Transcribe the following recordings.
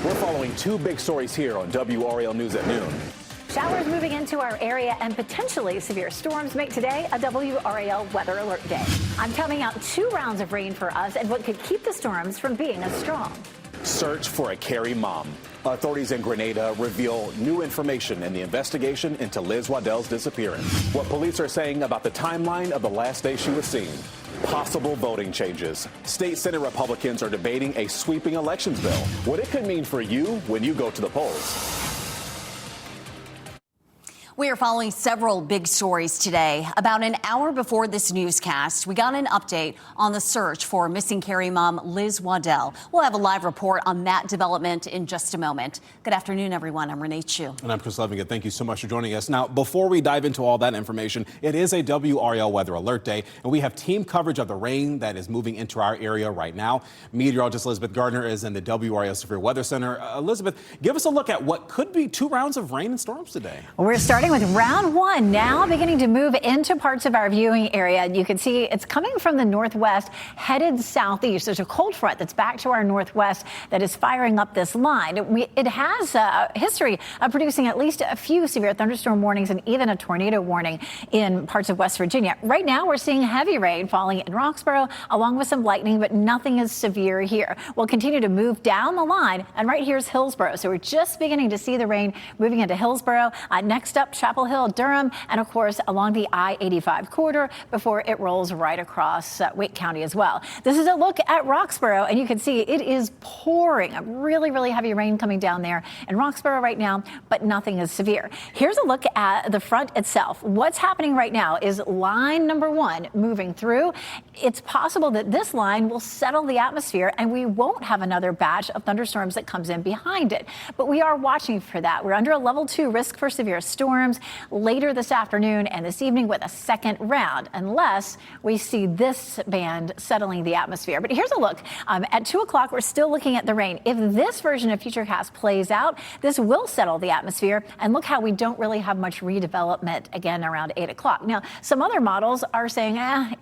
We're following two big stories here on WRAL News at noon. Showers moving into our area and potentially severe storms make today a WRAL weather alert day. I'm counting out 2 rounds of rain for us and what could keep the storms from being as strong. Search for a Cary mom. Authorities in Grenada reveal new information in the investigation into Liz Waddell's disappearance. What police are saying about the timeline of the last day she was seen. Possible voting changes. State Senate Republicans are debating a sweeping elections bill. What it could mean for you when you go to the polls. We are following several big stories today. About an hour before this newscast, we got an update on the search for missing Cary mom Liz Waddell. We'll have a live report on that development in just a moment. Good afternoon, everyone. I'm Renee Chu. And I'm Chris Levigan. Thank you so much for joining us. Now, before we dive into all that information, it is a WRAL Weather Alert Day, and we have team coverage of the rain that is moving into our area right now. Meteorologist Elizabeth Gardner is in the WRAL Severe Weather Center. Elizabeth, give us a look at what could be 2 rounds of rain and storms today. We're starting with round 1 now beginning to move into parts of our viewing area. You can see it's coming from the northwest, headed southeast. There's a cold front that's back to our northwest that is firing up this line. It has a history of producing at least a few severe thunderstorm warnings and even a tornado warning in parts of West Virginia. Right now, we're seeing heavy rain falling in Roxborough, along with some lightning, but nothing is severe here. We'll continue to move down the line, and right here is Hillsborough. So we're just beginning to see the rain moving into Hillsborough. Next up, Chapel Hill, Durham, and of course along the I-85 corridor before it rolls right across Wake County as well. This is a look at Roxborough, and you can see it is pouring. A really heavy rain coming down there in Roxborough right now, but nothing is severe. Here's a look at the front itself. What's happening right now is line number 1 moving through. It's possible that this line will settle the atmosphere and we won't have another batch of thunderstorms that comes in behind it. But we are watching for that. We're under a level 2 risk for severe storms later this afternoon and this evening with a second round, unless we see this band settling the atmosphere. But here's a look. At 2 o'clock, we're still looking at the rain. If this version of Futurecast plays out, this will settle the atmosphere. And look how we don't really have much redevelopment again around 8 o'clock. Now, some other models are saying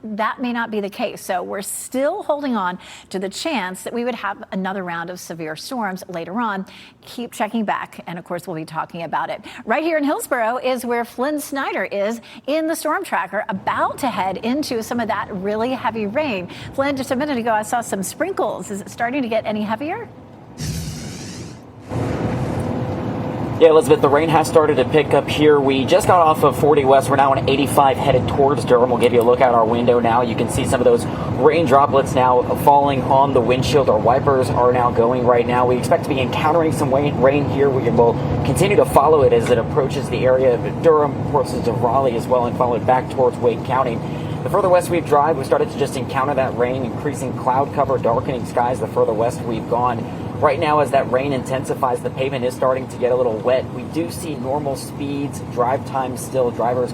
that may not be the case. So we're still holding on to the chance that we would have another round of severe storms later on. Keep checking back. And of course, we'll be talking about it. Right here in Hillsborough is where Flynn Snyder is in the storm tracker, about to head into some of that really heavy rain. Flynn, just a minute ago, I saw some sprinkles. Is it starting to get any heavier? Yeah, Elizabeth, the rain has started to pick up here. We just got off of 40 West. We're now on 85 headed towards Durham. We'll give you a look out our window now. You can see some of those rain droplets now falling on the windshield. Our wipers are now going right now. We expect to be encountering some rain here. We will continue to follow it as it approaches the area of Durham, portions of Raleigh as well, and follow it back towards Wake County. The further west we drive, we started to just encounter that rain, increasing cloud cover, darkening skies the further west we've gone. Right now, as that rain intensifies, the pavement is starting to get a little wet. We do see normal speeds, drive times still, drivers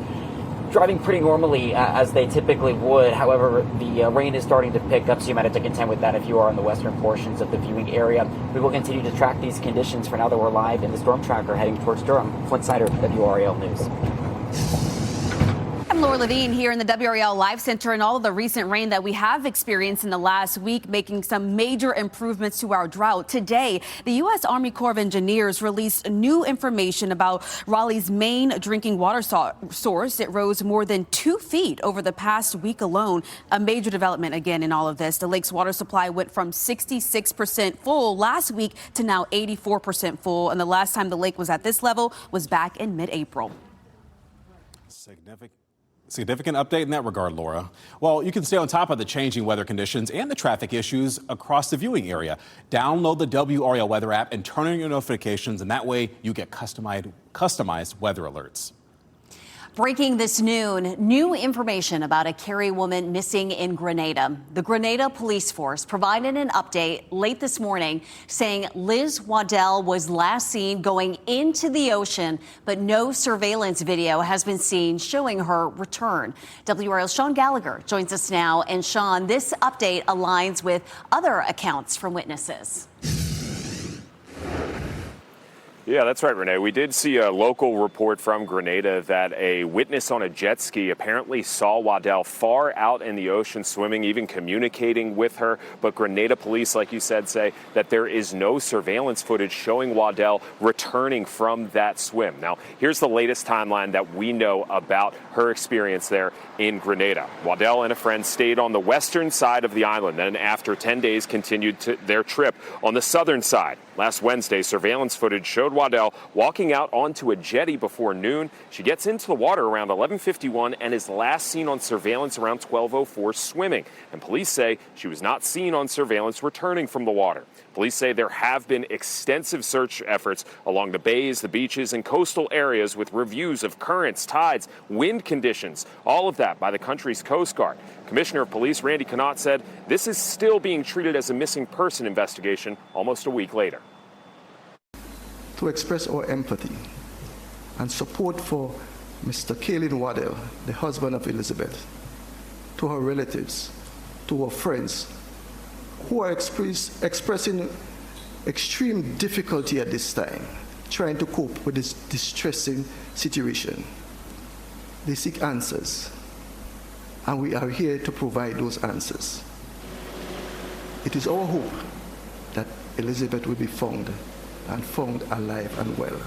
driving pretty normally as they typically would. However, the rain is starting to pick up, so you might have to contend with that if you are in the western portions of the viewing area. We will continue to track these conditions for now that we're live in the storm tracker heading towards Durham. Flint Snyder, WRAL News. I'm Laura Levine here in the WRAL Live Center, and all of the recent rain that we have experienced in the last week making some major improvements to our drought. Today, the U.S. Army Corps of Engineers released new information about Raleigh's main drinking water source. It rose more than 2 feet over the past week alone. A major development again in all of this. The lake's water supply went from 66% full last week to now 84% full. And the last time the lake was at this level was back in mid-April. Significant update in that regard, Laura. Well, you can stay on top of the changing weather conditions and the traffic issues across the viewing area. Download the WRAL weather app and turn on your notifications, and that way you get customized weather alerts. Breaking this noon, new information about a Cary woman missing in Grenada. The Grenada police force provided an update late this morning saying Liz Waddell was last seen going into the ocean, but no surveillance video has been seen showing her return. WRAL's Sean Gallagher joins us now. And Sean, this update aligns with other accounts from witnesses. Yeah, that's right, Renee. We did see a local report from Grenada that a witness on a jet ski apparently saw Waddell far out in the ocean swimming, even communicating with her. But Grenada police, like you said, say that there is no surveillance footage showing Waddell returning from that swim. Now, here's the latest timeline that we know about her experience there in Grenada. Waddell and a friend stayed on the western side of the island, then after 10 days continued their trip on the southern side. Last Wednesday, surveillance footage showed Waddell walking out onto a jetty before noon. She gets into the water around 11:51 and is last seen on surveillance around 12:04 swimming. And police say she was not seen on surveillance returning from the water. Police say there have been extensive search efforts along the bays, the beaches, and coastal areas with reviews of currents, tides, wind conditions, all of that by the country's Coast Guard. Commissioner of Police Randy Connaught said this is still being treated as a missing person investigation almost a week later. To express our empathy and support for Mr. Kaylin Waddell, the husband of Elizabeth, to her relatives, to her friends, who are expressing extreme difficulty at this time, trying to cope with this distressing situation. They seek answers, and we are here to provide those answers. It is our hope that Elizabeth will be found alive and well.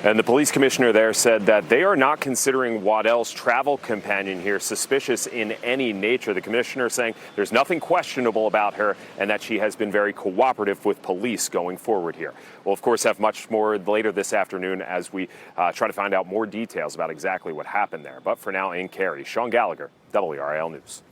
And the police commissioner there said that they are not considering Waddell's travel companion here suspicious in any nature. The commissioner saying there's nothing questionable about her and that she has been very cooperative with police going forward here. We'll, of course, have much more later this afternoon as we try to find out more details about exactly what happened there. But for now, in Cary, Sean Gallagher, WRAL News.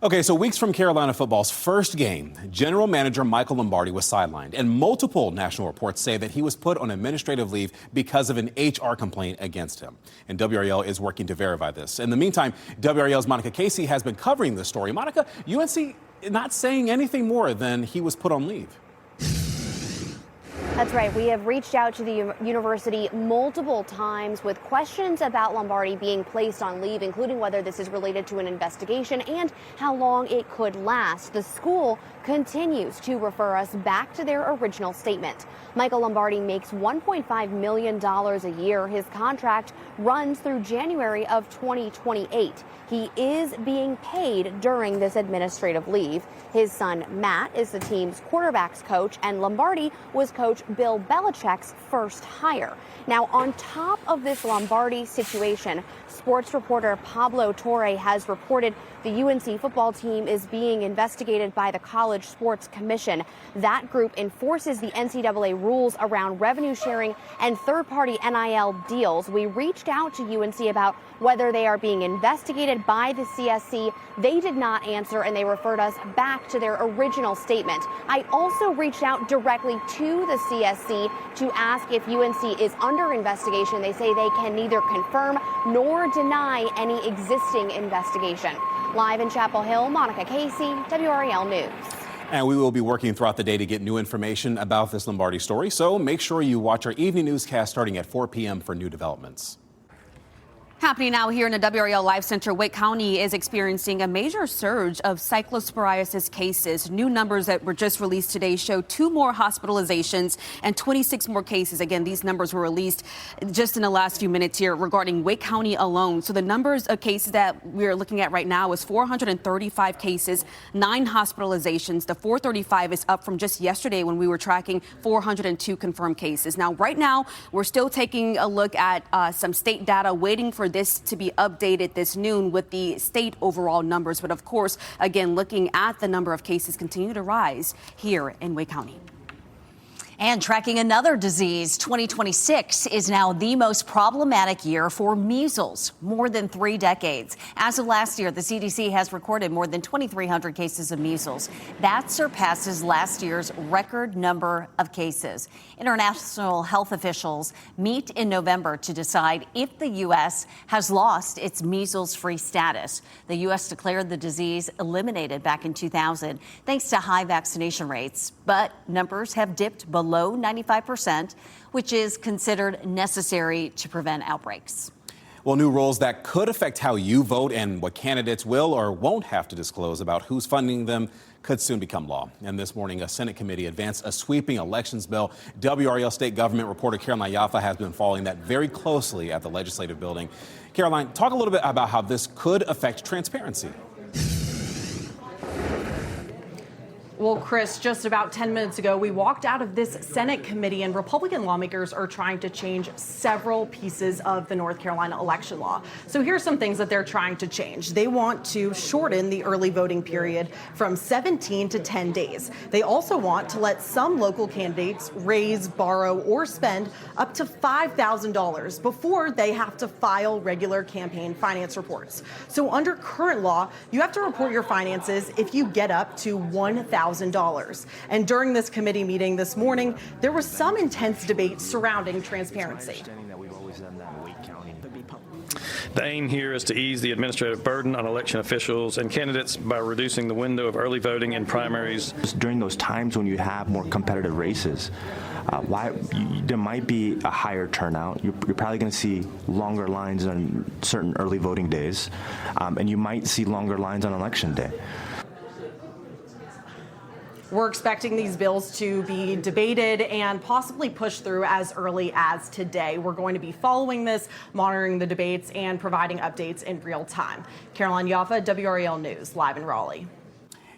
Okay, so weeks from Carolina football's first game, General Manager Michael Lombardi was sidelined, and multiple national reports say that he was put on administrative leave because of an HR complaint against him. And WRAL is working to verify this. In the meantime, WRAL's Monica Casey has been covering this story. Monica, UNC not saying anything more than he was put on leave. That's right. We have reached out to the university multiple times with questions about Lombardi being placed on leave, including whether this is related to an investigation and how long it could last. The school continues to refer us back to their original statement. Michael Lombardi makes $1.5 million a year. His contract runs through January of 2028. He is being paid during this administrative leave. His son, Matt, is the team's quarterbacks coach, and Lombardi was Coach Bill Belichick's first hire. Now, on top of this Lombardi situation, sports reporter Pablo Torre has reported the UNC football team is being investigated by the College Sports Commission. That group enforces the NCAA rules around revenue sharing and third-party NIL deals. We reached out to UNC about whether they are being investigated by the CSC. They did not answer, and they referred us back to their original statement. I also reached out directly to the CSC to ask if UNC is under investigation. They say they can neither confirm nor deny any existing investigation. Live in Chapel Hill, Monica Casey, WRAL News. And we will be working throughout the day to get new information about this Lombardi story. So make sure you watch our evening newscast starting at 4 p.m. for new developments. Happening now here in the WRAL Live Center, Wake County is experiencing a major surge of cyclosporiasis cases. New numbers that were just released today show 2 more hospitalizations and 26 more cases. Again, these numbers were released just in the last few minutes here regarding Wake County alone. So the numbers of cases that we're looking at right now is 435 cases, 9 hospitalizations. The 435 is up from just yesterday when we were tracking 402 confirmed cases. Now, right now, we're still taking a look at some state data, waiting for this to be updated this noon with the state overall numbers. But of course, again, looking at the number of cases continue to rise here in Wake County. And tracking another disease, 2026 is now the most problematic year for measles, more than 3 decades. As of last year, the CDC has recorded more than 2,300 cases of measles. That surpasses last year's record number of cases. International health officials meet in November to decide if the U.S. has lost its measles-free status. The U.S. declared the disease eliminated back in 2000 thanks to high vaccination rates, but numbers have dipped below 95%, which is considered necessary to prevent outbreaks. Well, new rules that could affect how you vote and what candidates will or won't have to disclose about who's funding them could soon become law. And this morning, a Senate committee advanced a sweeping elections bill. WRAL state government reporter Caroline Jaffa has been following that very closely at the legislative building. Caroline, talk a little bit about how this could affect transparency. Well, Chris, just about 10 minutes ago, we walked out of this Senate committee, and Republican lawmakers are trying to change several pieces of the North Carolina election law. So here's some things that they're trying to change. They want to shorten the early voting period from 17 to 10 days. They also want to let some local candidates raise, borrow, or spend up to $5,000 before they have to file regular campaign finance reports. So under current law, you have to report your finances if you get up to $1,000. And during this committee meeting this morning, there was some intense debate surrounding transparency. The aim here is to ease the administrative burden on election officials and candidates by reducing the window of early voting in primaries. During those times when you have more competitive races, there might be a higher turnout. You're probably going to see longer lines on certain early voting days, and you might see longer lines on election day. We're expecting these bills to be debated and possibly pushed through as early as today. We're going to be following this, monitoring the debates, and providing updates in real time. Caroline Jaffa, WRAL News, live in Raleigh.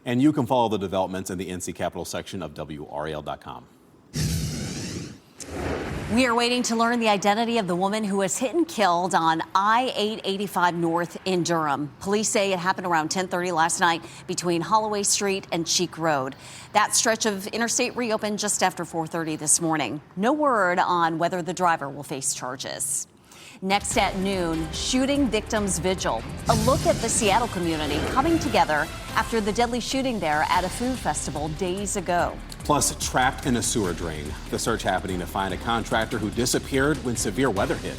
And you can follow the developments in the NC Capitol section of WRAL.com. We are waiting to learn the identity of the woman who was hit and killed on I-885 North in Durham. Police say it happened around 10:30 last night between Holloway Street and Cheek Road. That stretch of interstate reopened just after 4:30 this morning. No word on whether the driver will face charges. Next at noon, shooting victims vigil. A look at the Seattle community coming together after the deadly shooting there at a food festival days ago. Plus, trapped in a sewer drain. The search happening to find a contractor who disappeared when severe weather hit.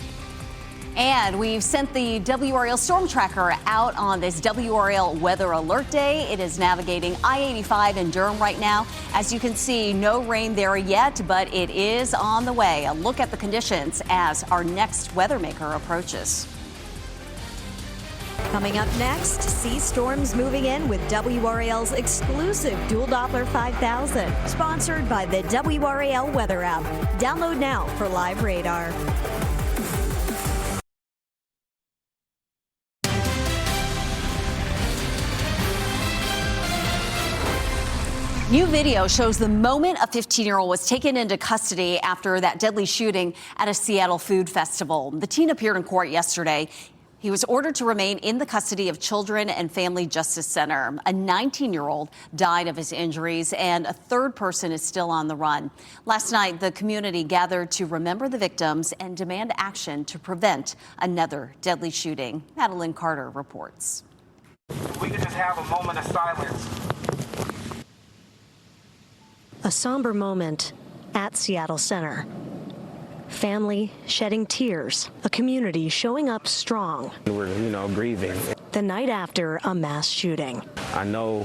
And we've sent the WRAL Storm Tracker out on this WRAL Weather Alert Day. It is navigating I-85 in Durham right now. As you can see, no rain there yet, but it is on the way. A look at the conditions as our next weather maker approaches. Coming up next, see storms moving in with WRAL's exclusive Dual Doppler 5000, sponsored by the WRAL Weather app. Download now for live radar. New video shows the moment a 15-year-old was taken into custody after that deadly shooting at a Seattle food festival. The teen appeared in court yesterday. He was ordered to remain in the custody of Children and Family Justice Center. A 19-year-old died of his injuries, and a third person is still on the run. Last night, the community gathered to remember the victims and demand action to prevent another deadly shooting. Madeline Carter reports. We could just have a moment of silence. A somber moment at Seattle Center. Family shedding tears, a community showing up strong. We're, grieving. The night after a mass shooting. I know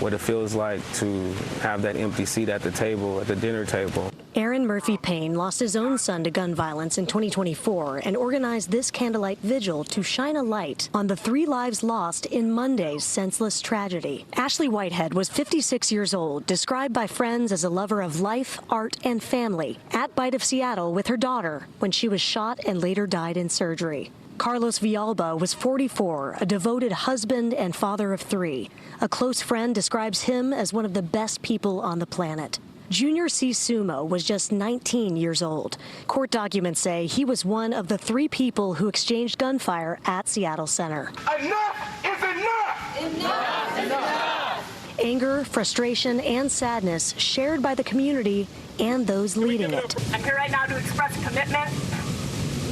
what it feels like to have that empty seat at the table, at the dinner table. Aaron Murphy Payne lost his own son to gun violence in 2024 and organized this candlelight vigil to shine a light on the 3 lives lost in Monday's senseless tragedy. Ashley Whitehead was 56 years old, described by friends as a lover of life, art, and family, at Bite of Seattle with her daughter when she was shot and later died in surgery. Carlos Villalba was 44, a devoted husband and father of 3. A close friend describes him as one of the best people on the planet. Junior C. Sumo was just 19 years old. Court documents say he was one of the 3 people who exchanged gunfire at Seattle Center. Enough is enough! Enough is enough! Anger, frustration, and sadness shared by the community and those leading it. I'm here right now to express commitment,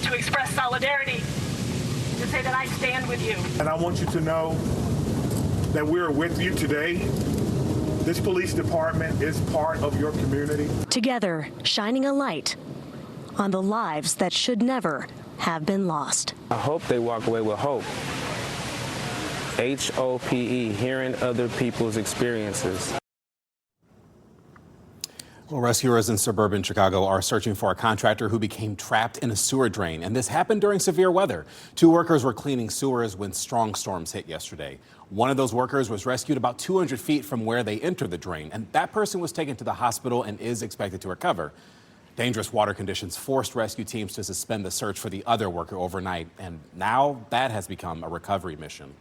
to express solidarity, to say that I stand with you. And I want you to know that we are with you today. This police department is part of your community. Together, shining a light on the lives that should never have been lost. I hope they walk away with hope. HOPE, hearing other people's experiences. Well, rescuers in suburban Chicago are searching for a contractor who became trapped in a sewer drain, and this happened during severe weather. 2 workers were cleaning sewers when strong storms hit yesterday. One of those workers was rescued about 200 feet from where they entered the drain, and that person was taken to the hospital and is expected to recover. Dangerous water conditions forced rescue teams to suspend the search for the other worker overnight, and now that has become a recovery mission.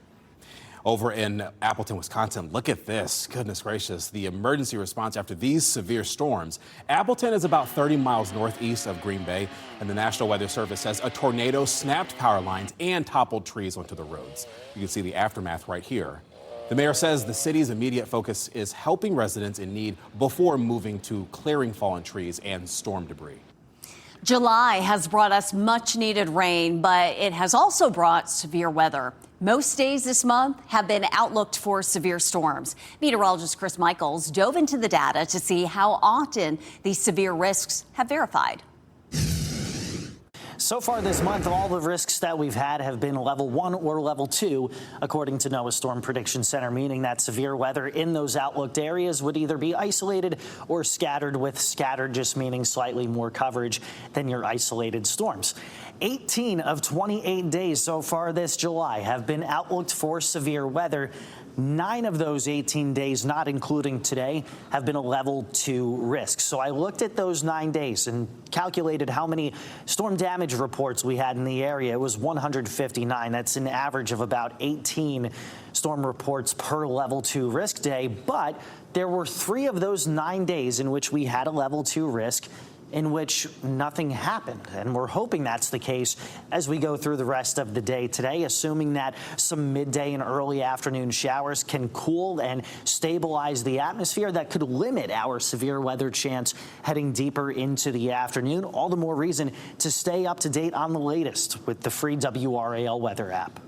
Over in Appleton, Wisconsin, look at this. Goodness gracious, the emergency response after these severe storms. Appleton is about 30 miles northeast of Green Bay, and the National Weather Service says a tornado snapped power lines and toppled trees onto the roads. You can see the aftermath right here. The mayor says the city's immediate focus is helping residents in need before moving to clearing fallen trees and storm debris. July has brought us much needed rain, but it has also brought severe weather. Most days this month have been outlooked for severe storms. Meteorologist Chris Michaels dove into the data to see how often these severe risks have verified. So far this month, all the risks that we've had have been level 1 or level 2, according to NOAA Storm Prediction Center, meaning that severe weather in those outlooked areas would either be isolated or scattered, with scattered just meaning slightly more coverage than your isolated storms. 18 of 28 days so far this July have been outlooked for severe weather. 9 of those 18 days, not including today, have been a level 2 risk. So I looked at those 9 days and calculated how many storm damage reports we had in the area. It was 159. That's an average of about 18 storm reports per level 2 risk day. But there were 3 of those 9 days in which we had a level 2 risk in which nothing happened. And we're hoping that's the case as we go through the rest of the day today, assuming that some midday and early afternoon showers can cool and stabilize the atmosphere. That could limit our severe weather chance heading deeper into the afternoon. All the more reason to stay up to date on the latest with the free WRAL weather app.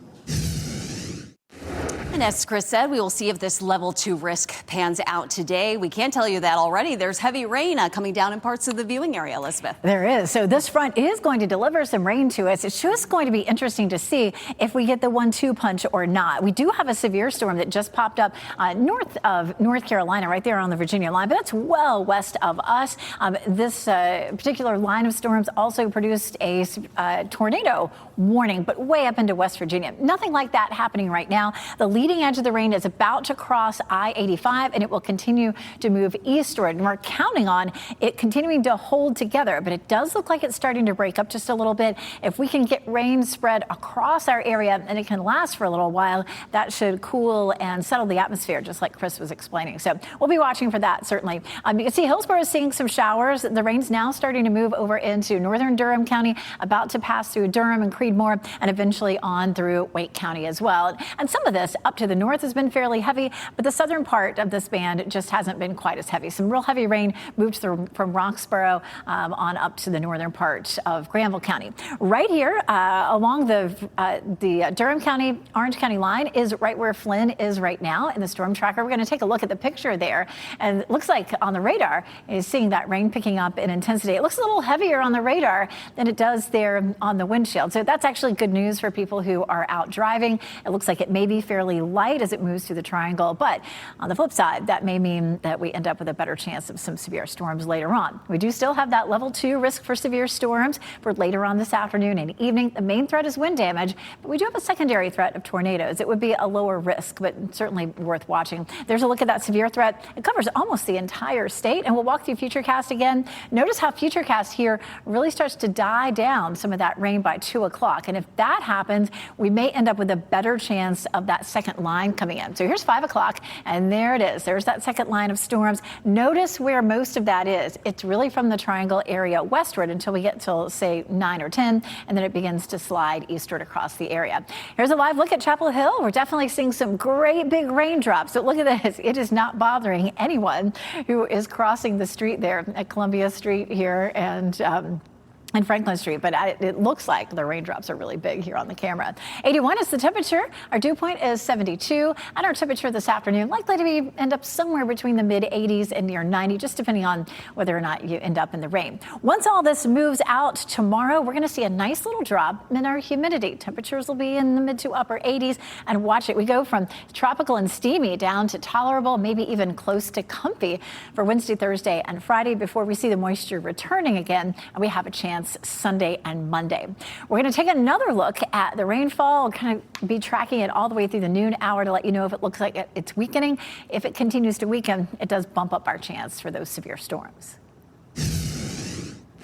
And as Chris said, we will see if this level 2 risk pans out today. We can tell you that already there's heavy rain coming down in parts of the viewing area, Elizabeth. There is. So this front is going to deliver some rain to us. It's just going to be interesting to see if we get the 1-2 punch or not. We do have a severe storm that just popped up north of North Carolina, right there on the Virginia line, but that's well west of us. This particular line of storms also produced a tornado warning, but way up into West Virginia. Nothing like that happening right now. The leading edge of the rain is about to cross I-85, and it will continue to move eastward. And we're counting on it continuing to hold together, but it does look like it's starting to break up just a little bit. If we can get rain spread across our area and it can last for a little while, that should cool and settle the atmosphere, just like Chris was explaining. So we'll be watching for that, certainly. You can see Hillsborough is seeing some showers. The rain's now starting to move over into northern Durham County, about to pass through Durham and Creedmoor, and eventually on through Wake County as well. And some of this up to the north has been fairly heavy, but the southern part of this band just hasn't been quite as heavy. Some real heavy rain moved through from Roxborough on up to the northern part of Granville County. Right here along the Durham County, Orange County line is right where Flynn is right now in the storm tracker. We're going to take a look at the picture there, and it looks like on the radar is seeing that rain picking up in intensity. It looks a little heavier on the radar than it does there on the windshield. So that's actually good news for people who are out driving. It looks like it may be fairly light as it moves through the triangle, but on the flip side, that may mean that we end up with a better chance of some severe storms later on. We do still have that level 2 risk for severe storms for later on this afternoon and evening. The main threat is wind damage, but we do have a secondary threat of tornadoes. It would be a lower risk, but certainly worth watching. There's a look at that severe threat. It covers almost the entire state, and we'll walk through Futurecast again. Notice how Futurecast here really starts to die down some of that rain by 2 o'clock. And if that happens, we may end up with a better chance of that second line coming in. So here's 5 o'clock, and there it is. There's that second line of storms. Notice where most of that is. It's really from the triangle area westward until we get till, say, 9 or 10, and then it begins to slide eastward across the area. Here's a live look at Chapel Hill. We're definitely seeing some great big raindrops. So look at this. It is not bothering anyone who is crossing the street there at Columbia Street here, and and Franklin Street, but it looks like the raindrops are really big here on the camera. 81 is the temperature. Our dew point is 72, and our temperature this afternoon likely to end up somewhere between the mid 80s and near 90, just depending on whether or not you end up in the rain. Once all this moves out tomorrow, we're going to see a nice little drop in our humidity. Temperatures will be in the mid to upper 80s, and watch it. We go from tropical and steamy down to tolerable, maybe even close to comfy for Wednesday, Thursday, and Friday before we see the moisture returning again, and we have a chance Sunday and Monday. We're going to take another look at the rainfall, kind of be tracking it all the way through the noon hour to let you know if it looks like it's weakening. If it continues to weaken, it does bump up our chance for those severe storms.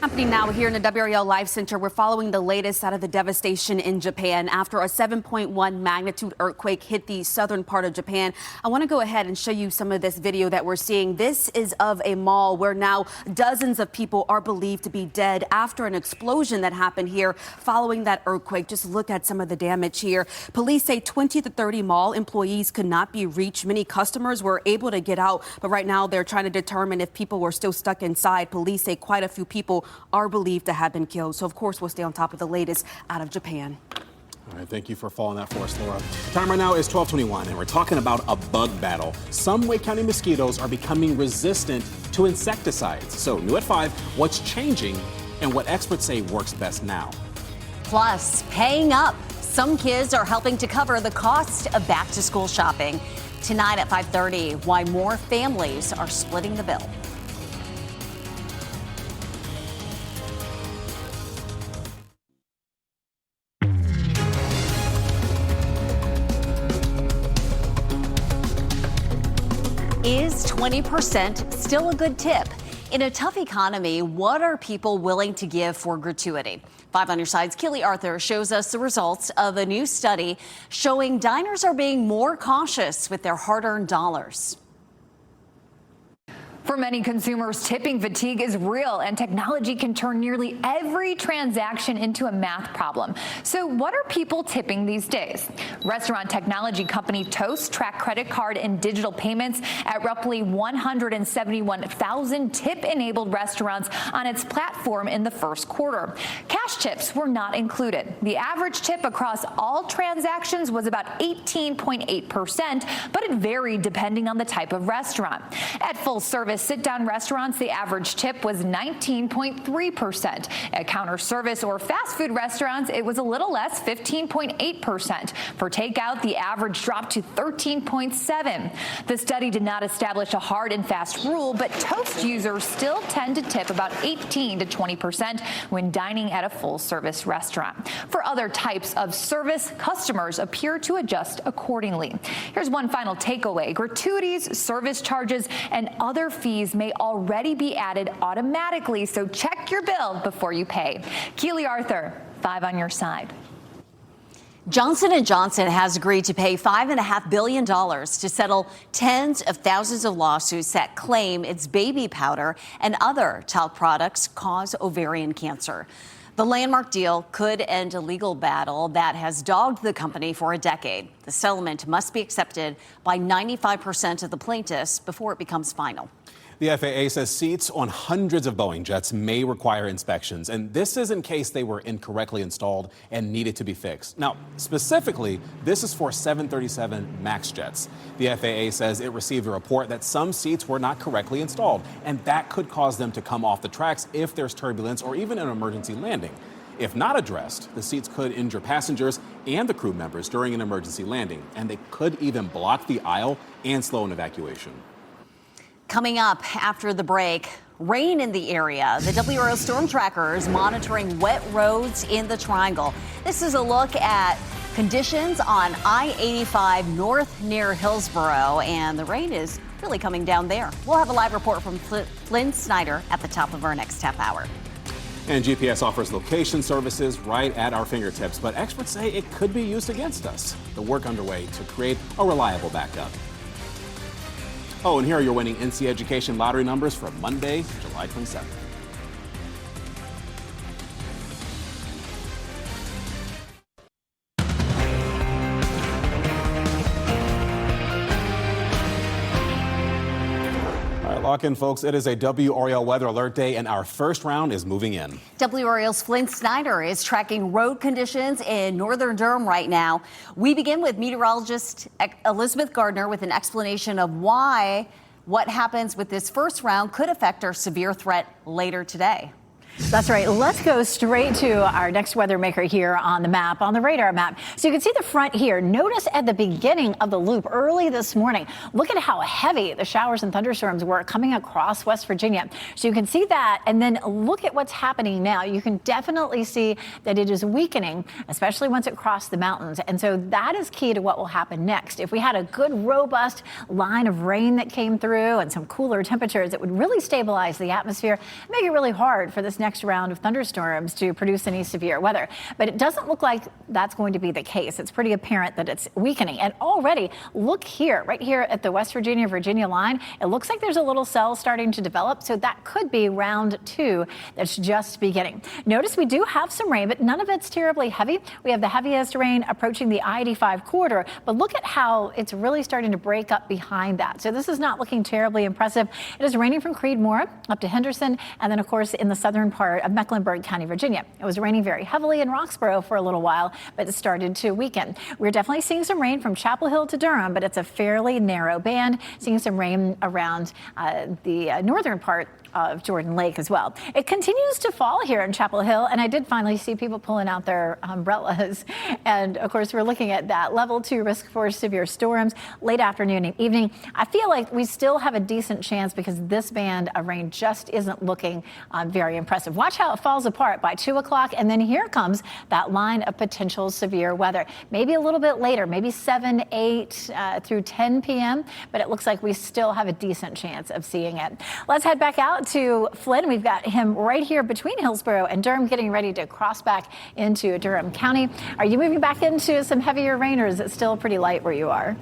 Happening now here in the WRAL Live Center, we're following the latest out of the devastation in Japan after a 7.1 magnitude earthquake hit the southern part of Japan. I want to go ahead and show you some of this video that we're seeing. This is of a mall where now dozens of people are believed to be dead after an explosion that happened here following that earthquake. Just look at some of the damage here. Police say 20 to 30 mall employees could not be reached. Many customers were able to get out, but right now they're trying to determine if people were still stuck inside. Police say quite a few people are believed to have been killed. So, of course, we'll stay on top of the latest out of Japan. All right, thank you for following that for us, Laura. Time right now is 12:21, and we're talking about a bug battle. Some Wake County mosquitoes are becoming resistant to insecticides. So, new at 5, what's changing and what experts say works best now? Plus, paying up. Some kids are helping to cover the cost of back-to-school shopping. Tonight at 5:30, why more families are splitting the bill. Is 20% still a good tip? In a tough economy, what are people willing to give for gratuity? 5 on your side's Keely Arthur shows us the results of a new study showing diners are being more cautious with their hard-earned dollars. For many consumers, tipping fatigue is real, and technology can turn nearly every transaction into a math problem. So what are people tipping these days? Restaurant technology company Toast tracked credit card and digital payments at roughly 171,000 tip-enabled restaurants on its platform in the first quarter. Cash tips were not included. The average tip across all transactions was about 18.8%, but it varied depending on the type of restaurant. At full service sit-down restaurants, the average tip was 19.3%. At counter service or fast food restaurants, it was a little less, 15.8%. For takeout, the average dropped to 13.7%. The study did not establish a hard and fast rule, but Toast users still tend to tip about 18 to 20% when dining at a full-service restaurant. For other types of service, customers appear to adjust accordingly. Here's one final takeaway. Gratuities, service charges, and other fees may already be added automatically, so check your bill before you pay. Keely Arthur, 5 on your side. Johnson & Johnson has agreed to pay $5.5 billion to settle tens of thousands of lawsuits that claim its baby powder and other talc products cause ovarian cancer. The landmark deal could end a legal battle that has dogged the company for a decade. The settlement must be accepted by 95% of the plaintiffs before it becomes final. The FAA says seats on hundreds of Boeing jets may require inspections, and this is in case they were incorrectly installed and needed to be fixed. Now, specifically, this is for 737 MAX jets. The FAA says it received a report that some seats were not correctly installed, and that could cause them to come off the tracks if there's turbulence or even an emergency landing. If not addressed, the seats could injure passengers and the crew members during an emergency landing, and they could even block the aisle and slow an evacuation. Coming up after the break, rain in the area. The WRAL Storm Tracker is monitoring wet roads in the Triangle. This is a look at conditions on I-85 north near Hillsborough, and the rain is really coming down there. We'll have a live report from Flynn Snyder at the top of our next half hour. And GPS offers location services right at our fingertips, but experts say it could be used against us. The work underway to create a reliable backup. Oh, and here are your winning NC Education lottery numbers for Monday, July 27th. Lock in, folks. It is a WRAL weather alert day, and our first round is moving in. WRAL's Flynn Snyder is tracking road conditions in northern Durham right now. We begin with meteorologist Elizabeth Gardner with an explanation of why what happens with this first round could affect our severe threat later today. That's right. Let's go straight to our next weather maker here on the map, on the radar map. So you can see the front here. Notice at the beginning of the loop early this morning, look at how heavy the showers and thunderstorms were coming across West Virginia. So you can see that, and then look at what's happening now. You can definitely see that it is weakening, especially once it crossed the mountains. And so that is key to what will happen next. If we had a good, robust line of rain that came through and some cooler temperatures, it would really stabilize the atmosphere, make it really hard for this next round of thunderstorms to produce any severe weather. But it doesn't look like that's going to be the case. It's pretty apparent that it's weakening. And already, look here, right here at the West Virginia line, it looks like there's a little cell starting to develop. So that could be round 2 that's just beginning. Notice we do have some rain, but none of it's terribly heavy. We have the heaviest rain approaching the I-85 corridor, but look at how it's really starting to break up behind that. So this is not looking terribly impressive. It is raining from Creedmoor up to Henderson, and then of course in the southern part of Mecklenburg County, Virginia. It was raining very heavily in Roxborough for a little while, but it started to weaken. We're definitely seeing some rain from Chapel Hill to Durham, but it's a fairly narrow band. Seeing some rain around the northern part of Jordan Lake as well. It continues to fall here in Chapel Hill, and I did finally see people pulling out their umbrellas. And of course, we're looking at that level 2 risk for severe storms late afternoon and evening. I feel like we still have a decent chance because this band of rain just isn't looking very impressive. Watch how it falls apart by 2 o'clock, and then here comes that line of potential severe weather. Maybe a little bit later, maybe 7, 8 through 10 p.m., but it looks like we still have a decent chance of seeing it. Let's head back out to Flynn. We've got him right here between Hillsborough and Durham, getting ready to cross back into Durham County. Are you moving back into some heavier rain, or is it still pretty light where you are?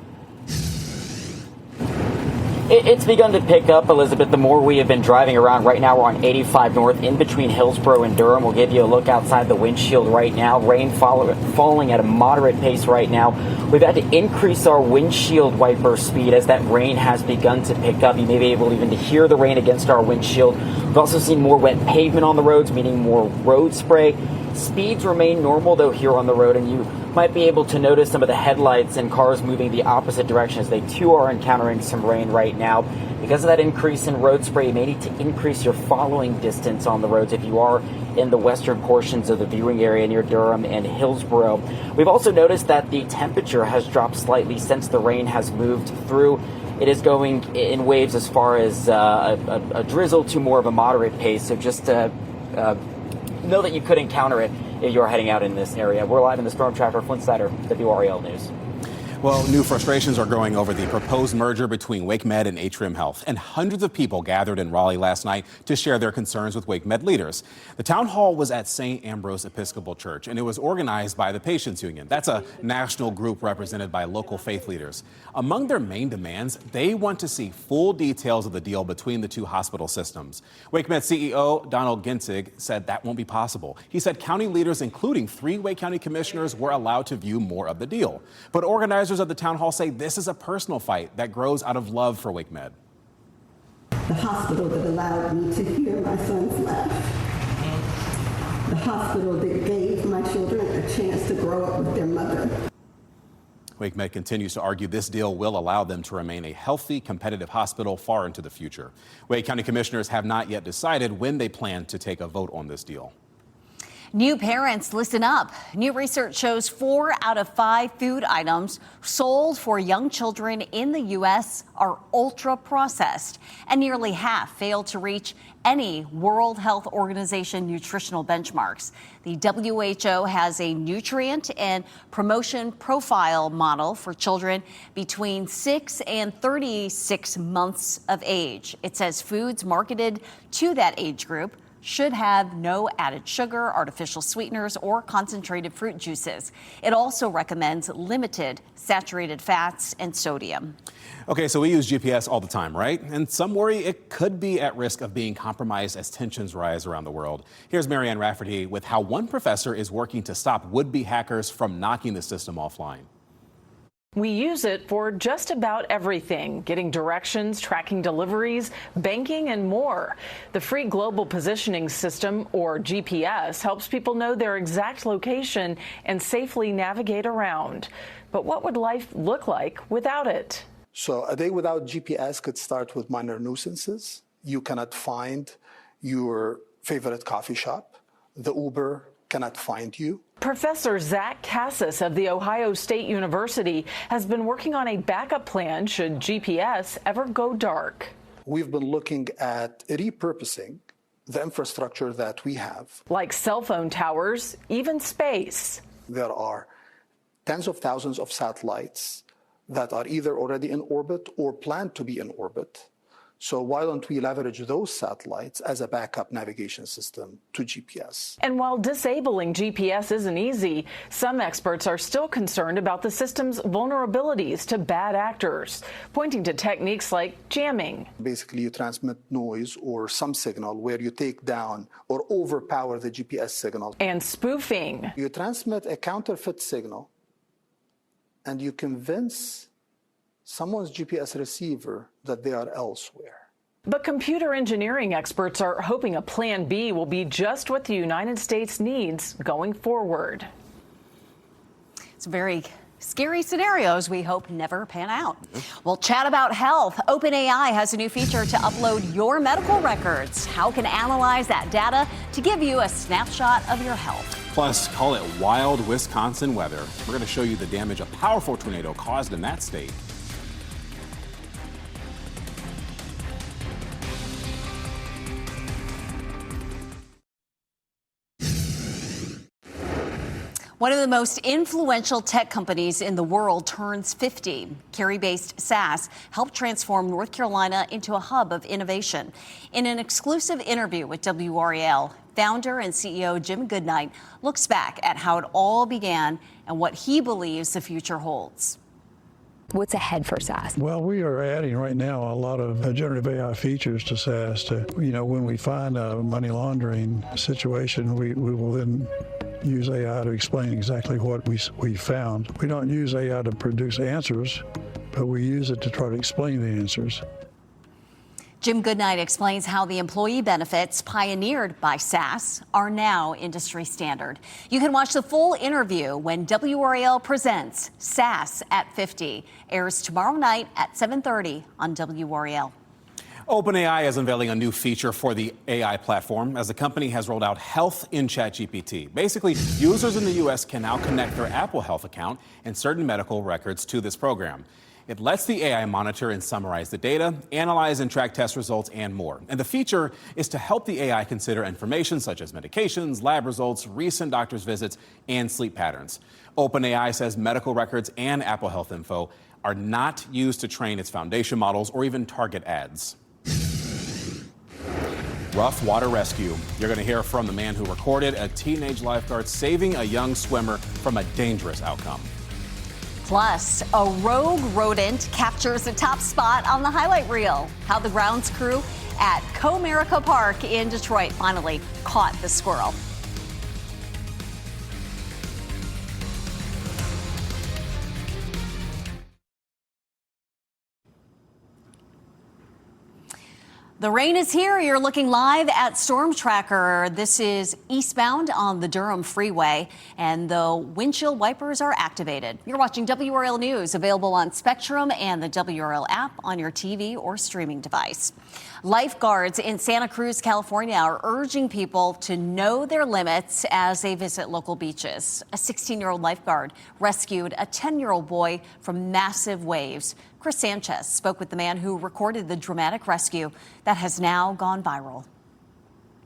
It's begun to pick up, Elizabeth, the more we have been driving around. Right now, we're on 85 North in between Hillsborough and Durham. We'll give you a look outside the windshield right now. Rain falling at a moderate pace right now. We've had to increase our windshield wiper speed as that rain has begun to pick up. You may be able even to hear the rain against our windshield. We've also seen more wet pavement on the roads, meaning more road spray. Speeds remain normal, though, here on the road, and you might be able to notice some of the headlights and cars moving the opposite direction as they too are encountering some rain right now. Because of that increase in road spray, you may need to increase your following distance on the roads if you are in the western portions of the viewing area near Durham and Hillsborough. We've also noticed that the temperature has dropped slightly since the rain has moved through. It is going in waves as far as a drizzle to more of a moderate pace, so just know that you could encounter it if you're heading out in this area. We're live in the Storm Tracker, Flynn Snyder, WRAL News. Well, new frustrations are growing over the proposed merger between WakeMed and Atrium Health, and hundreds of people gathered in Raleigh last night to share their concerns with WakeMed leaders. The town hall was at St. Ambrose Episcopal Church, and it was organized by the Patients Union. That's a national group represented by local faith leaders. Among their main demands, they want to see full details of the deal between the two hospital systems. WakeMed CEO Donald Ginsig said that won't be possible. He said county leaders, including 3 Wake County commissioners, were allowed to view more of the deal. But organizers of the town hall say this is a personal fight that grows out of love for WakeMed. The hospital that allowed me to hear my son's laugh. The hospital that gave my children a chance to grow up with their mother. WakeMed continues to argue this deal will allow them to remain a healthy, competitive hospital far into the future. Wake County commissioners have not yet decided when they plan to take a vote on this deal. New parents, listen up. New research shows 4 out of 5 food items sold for young children in the U.S. are ultra-processed, and nearly half fail to reach any World Health Organization nutritional benchmarks. The WHO has a nutrient and promotion profile model for children between 6 and 36 months of age. It says foods marketed to that age group should have no added sugar, artificial sweeteners, or concentrated fruit juices. It also recommends limited saturated fats and sodium. Okay, so we use GPS all the time, right? And some worry it could be at risk of being compromised as tensions rise around the world. Here's Marianne Rafferty with how one professor is working to stop would-be hackers from knocking the system offline. We use it for just about everything, getting directions, tracking deliveries, banking, and more. The free Global Positioning System, or GPS, helps people know their exact location and safely navigate around. But what would life look like without it? So a day without GPS could start with minor nuisances. You cannot find your favorite coffee shop. The Uber cannot find you. Professor Zach Cassis of The Ohio State University has been working on a backup plan should GPS ever go dark. We've been looking at repurposing the infrastructure that we have. Like cell phone towers, even space. There are tens of thousands of satellites that are either already in orbit or planned to be in orbit. So why don't we leverage those satellites as a backup navigation system to GPS? And while disabling GPS isn't easy, some experts are still concerned about the system's vulnerabilities to bad actors, pointing to techniques like jamming. Basically, you transmit noise or some signal where you take down or overpower the GPS signal. And spoofing. You transmit a counterfeit signal and you convince someone's GPS receiver that they are elsewhere. But computer engineering experts are hoping a plan B will be just what the United States needs going forward. It's very scary scenarios we hope never pan out. We'll chat about health. OpenAI has a new feature to upload your medical records. How can analyze that data to give you a snapshot of your health? Plus, call it wild Wisconsin weather. We're going to show you the damage a powerful tornado caused in that state. One of the most influential tech companies in the world turns 50. Cary-based SAS helped transform North Carolina into a hub of innovation. In an exclusive interview with WRAL, founder and CEO Jim Goodnight looks back at how it all began and what he believes the future holds. What's ahead for SAS? Well, we are adding right now a lot of generative AI features to SAS to, when we find a money laundering situation, we will then use AI to explain exactly what we found. We don't use AI to produce answers, but we use it to try to explain the answers. Jim Goodnight explains how the employee benefits pioneered by SAS are now industry standard. You can watch the full interview when WRAL presents SAS at 50. Airs tomorrow night at 7:30 on WRAL. OpenAI is unveiling a new feature for the AI platform as the company has rolled out Health in ChatGPT. Basically, users in the U.S. can now connect their Apple Health account and certain medical records to this program. It lets the AI monitor and summarize the data, analyze and track test results, and more. And the feature is to help the AI consider information such as medications, lab results, recent doctor's visits, and sleep patterns. OpenAI says medical records and Apple Health info are not used to train its foundation models or even target ads. Rough water rescue. You're going to hear from the man who recorded a teenage lifeguard saving a young swimmer from a dangerous outcome. Plus, a rogue rodent captures the top spot on the highlight reel. How the grounds crew at Comerica Park in Detroit finally caught the squirrel. The rain is here. You're looking live at Storm Tracker. This is eastbound on the Durham Freeway, and the windshield wipers are activated. You're watching WRAL News, available on Spectrum and the WRAL app on your TV or streaming device. Lifeguards in Santa Cruz, California are urging people to know their limits as they visit local beaches. A 16-year-old lifeguard rescued a 10-year-old boy from massive waves. Chris Sanchez spoke with the man who recorded the dramatic rescue that has now gone viral.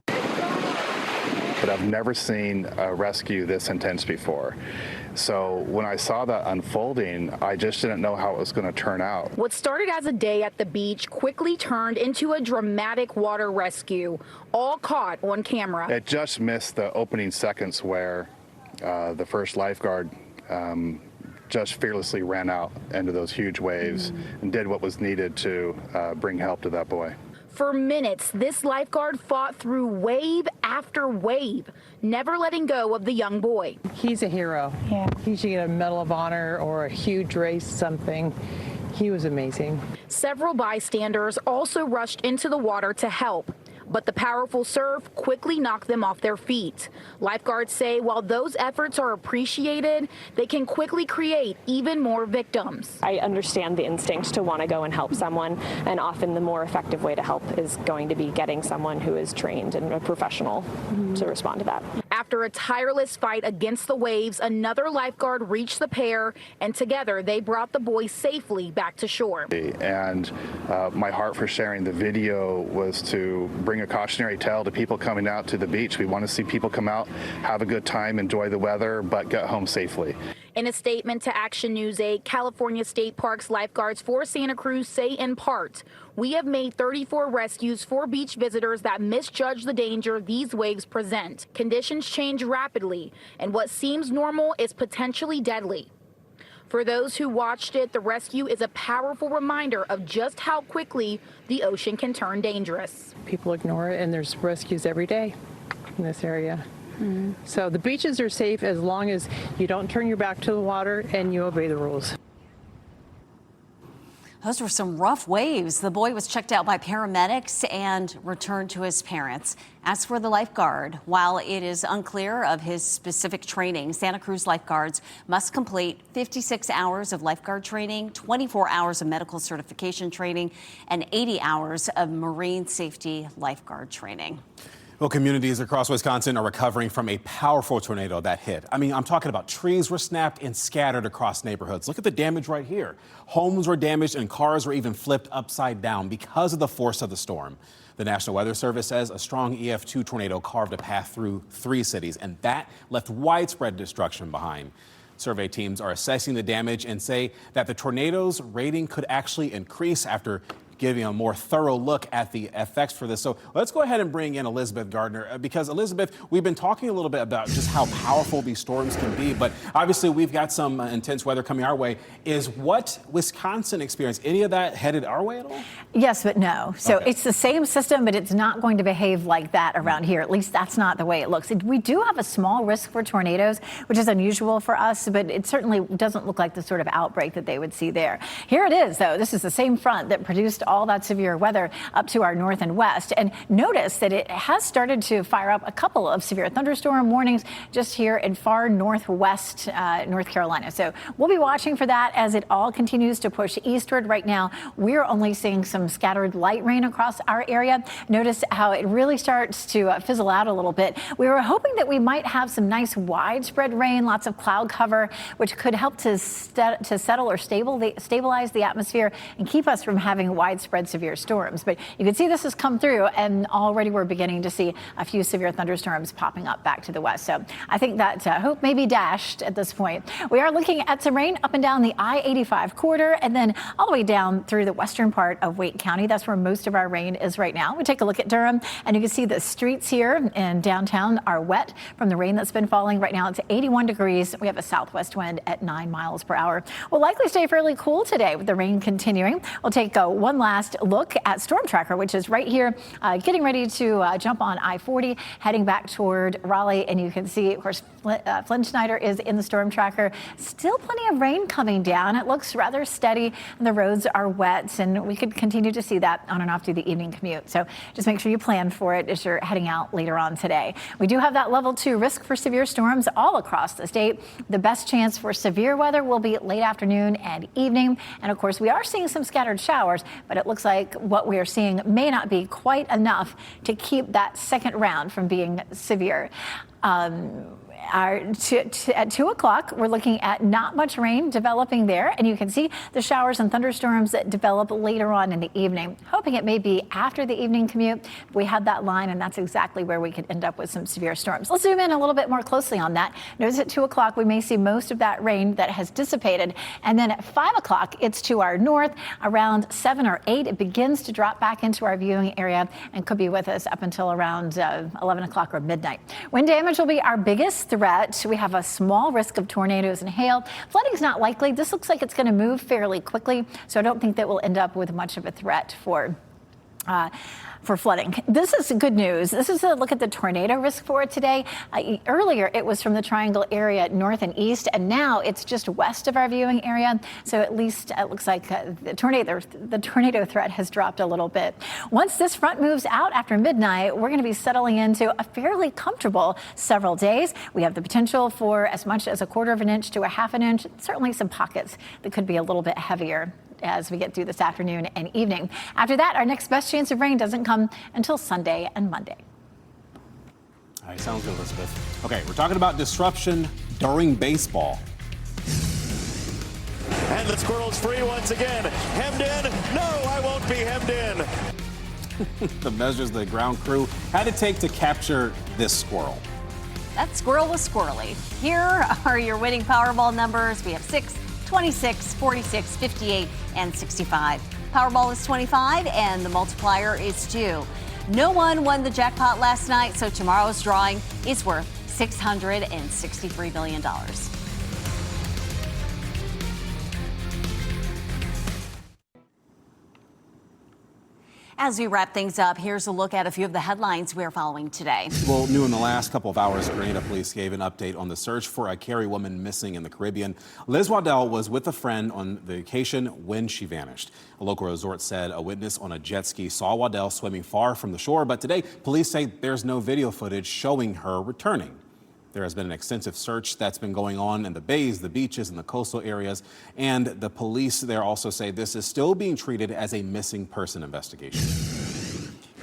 But I've never seen a rescue this intense before. So when I saw that unfolding, I just didn't know how it was going to turn out. What started as a day at the beach quickly turned into a dramatic water rescue, all caught on camera. It just missed the opening seconds where the first lifeguard just fearlessly ran out into those huge waves and did what was needed to bring help to that boy. For minutes, this lifeguard fought through wave after wave, never letting go of the young boy. He's a hero. Yeah. He should get a Medal of Honor or a huge race, something. He was amazing. Several bystanders also rushed into the water to help, but the powerful surf quickly knocked them off their feet. Lifeguards say while those efforts are appreciated, they can quickly create even more victims. I understand the instinct to want to go and help someone, and often the more effective way to help is going to be getting someone who is trained and a professional to respond to that. After a tireless fight against the waves, another lifeguard reached the pair, and together they brought the boy safely back to shore. And my heart for sharing the video was to bring a cautionary tale to people coming out to the beach. We want to see people come out, have a good time, enjoy the weather, but get home safely. In a statement to Action News 8, California State Parks lifeguards for Santa Cruz say in part, "We have made 34 rescues for beach visitors that misjudge the danger these waves present. Conditions change rapidly, and what seems normal is potentially deadly." For those who watched it, the rescue is a powerful reminder of just how quickly the ocean can turn dangerous. People ignore it, and there's rescues every day in this area. So the beaches are safe as long as you don't turn your back to the water and you obey the rules. Those were some rough waves. The boy was checked out by paramedics and returned to his parents. As for the lifeguard, while it is unclear of his specific training, Santa Cruz lifeguards must complete 56 hours of lifeguard training, 24 hours of medical certification training, and 80 hours of marine safety lifeguard training. Well, communities across Wisconsin are recovering from a powerful tornado that hit. I mean, I'm talking about trees were snapped and scattered across neighborhoods. Look at the damage right here. Homes were damaged and cars were even flipped upside down because of the force of the storm. The National Weather Service says a strong EF2 tornado carved a path through 3 cities, and that left widespread destruction behind. Survey teams are assessing the damage and say that the tornado's rating could actually increase after giving a more thorough look at the effects for this. So let's go ahead and bring in Elizabeth Gardner, because Elizabeth, we've been talking a little bit about just how powerful these storms can be, but obviously we've got some intense weather coming our way. Is what Wisconsin experienced, any of that headed our way at all? Yes, but no. So It's the same system, but it's not going to behave like that around here. At least that's not the way it looks. We do have a small risk for tornadoes, which is unusual for us, but it certainly doesn't look like the sort of outbreak that they would see there. Here it is, though. This is the same front that produced all that severe weather up to our north and west. And notice that it has started to fire up a couple of severe thunderstorm warnings just here in far northwest North Carolina. So we'll be watching for that as it all continues to push eastward. Right now, we're only seeing some scattered light rain across our area. Notice how it really starts to fizzle out a little bit. We were hoping that we might have some nice widespread rain, lots of cloud cover, which could help to settle or stabilize the atmosphere and keep us from having widespread severe storms. But you can see this has come through, and already we're beginning to see a few severe thunderstorms popping up back to the west. So I think that hope may be dashed at this point. We are looking at some rain up and down the I-85 corridor and then all the way down through the western part of Wake County. That's where most of our rain is right now. We take a look at Durham, and you can see the streets here in downtown are wet from the rain that's been falling. Right now it's 81 degrees. We have a southwest wind at 9 miles per hour. We'll likely stay fairly cool today with the rain continuing. We'll take one last look at Storm Tracker, which is right here, getting ready to jump on I-40, heading back toward Raleigh. And you can see, of course, Flynn Schneider is in the Storm Tracker. Still plenty of rain coming down. It looks rather steady, and the roads are wet, and we could continue to see that on and off through the evening commute. So just make sure you plan for it as you're heading out later on today. We do have that level 2 risk for severe storms all across the state. The best chance for severe weather will be late afternoon and evening. And of course, we are seeing some scattered showers, but it looks like what we are seeing may not be quite enough to keep that second round from being severe. At 2 o'clock, we're looking at not much rain developing there, and you can see the showers and thunderstorms that develop later on in the evening. Hoping it may be after the evening commute. We have that line, and that's exactly where we could end up with some severe storms. Let's zoom in a little bit more closely on that. Notice at 2 o'clock, we may see most of that rain that has dissipated, and then at 5 o'clock, it's to our north. Around 7 or 8, it begins to drop back into our viewing area and could be with us up until around 11 o'clock or midnight. Wind damage will be our biggest threat. We have a small risk of tornadoes and hail. Flooding is not likely. This looks like it's going to move fairly quickly, so I don't think that we'll end up with much of a threat for for flooding. This is good news. This is a look at the tornado risk for today. Earlier, it was from the Triangle area north and east, and now it's just west of our viewing area. So at least it looks like the tornado threat has dropped a little bit. Once this front moves out after midnight, we're going to be settling into a fairly comfortable several days. We have the potential for as much as 1/4 of an inch to 1/2 inch. Certainly some pockets that could be a little bit heavier as we get through this afternoon and evening. After that, our next best chance of rain doesn't come until Sunday and Monday. All right, sounds good, Elizabeth. Okay, we're talking about disruption during baseball. And the squirrel's free once again. Hemmed in? No, I won't be hemmed in. The measures the ground crew had to take to capture this squirrel. That squirrel was squirrely. Here are your winning Powerball numbers. We have 6, 26, 46, 58, and 65. Powerball is 25, and the multiplier is 2. No one won the jackpot last night, so tomorrow's drawing is worth $663 million. As we wrap things up, here's a look at a few of the headlines we're following today. Well, new in the last couple of hours, Grenada police gave an update on the search for a Cary woman missing in the Caribbean. Liz Waddell was with a friend on vacation when she vanished. A local resort said a witness on a jet ski saw Waddell swimming far from the shore, but today police say there's no video footage showing her returning. There has been an extensive search that's been going on in the bays, the beaches, and the coastal areas. And the police there also say this is still being treated as a missing person investigation.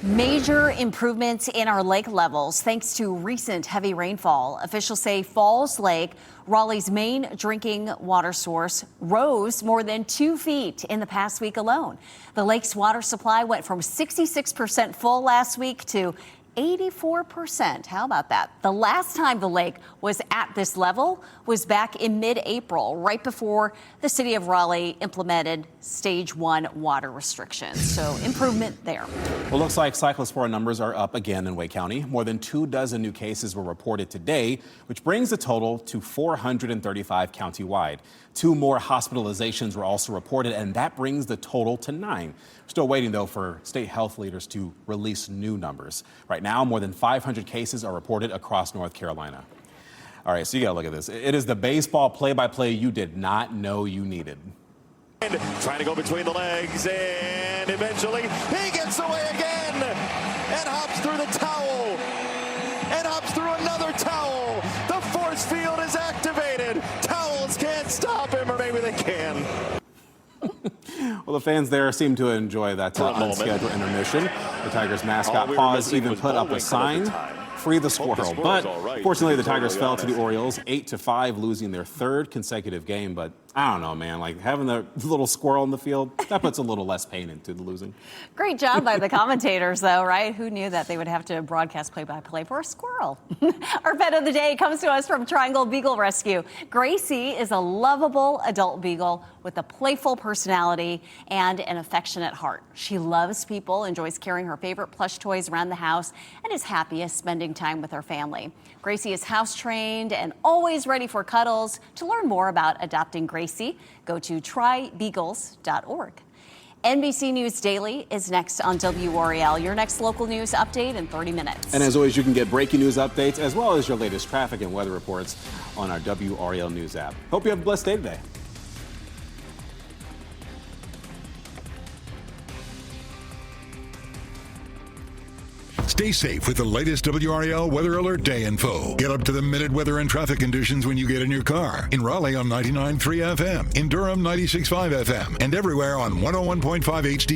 Major improvements in our lake levels thanks to recent heavy rainfall. Officials say Falls Lake, Raleigh's main drinking water source, rose more than 2 feet in the past week alone. The lake's water supply went from 66% full last week to 84%. How about that? The last time the lake was at this level was back in mid-April, right before the city of Raleigh implemented stage 1 water restrictions. So improvement there. Well, looks like cyclospora numbers are up again in Wake County. More than 24 new cases were reported today, which brings the total to 435 countywide. 2 more hospitalizations were also reported, and that brings the total to 9. We're still waiting, though, for state health leaders to release new numbers. Right now, more than 500 cases are reported across North Carolina. All right, so you got to look at this. It is the baseball play-by-play you did not know you needed. Trying to go between the legs, and eventually he gets away again and hops through the towel and hops through another towel. The force field is activated. Towels can't stop him, or maybe they can. Well, the fans there seem to enjoy that unscheduled intermission. The Tigers mascot Paws even put up a sign, "Free the squirrel." But fortunately, the Tigers fell to the Orioles 8-5, losing their 3rd consecutive game. But I don't know, man, like having the little squirrel in the field, that puts a little less pain into the losing. Great job by the commentators, though, right? Who knew that they would have to broadcast play-by-play for a squirrel? Our pet of the day comes to us from Triangle Beagle Rescue. Gracie is a lovable adult beagle with a playful personality and an affectionate heart. She loves people, enjoys carrying her favorite plush toys around the house, and is happiest spending time with her family. Gracie is house-trained and always ready for cuddles. To learn more about adopting Gracie, go to trybeagles.org. NBC News Daily is next on WRAL. Your next local news update in 30 minutes. And as always, you can get breaking news updates as well as your latest traffic and weather reports on our WRAL News app. Hope you have a blessed day today. Stay safe with the latest WRAL Weather Alert Day info. Get up to the minute weather and traffic conditions when you get in your car. In Raleigh on 99.3 FM, in Durham 96.5 FM, and everywhere on 101.5 HD.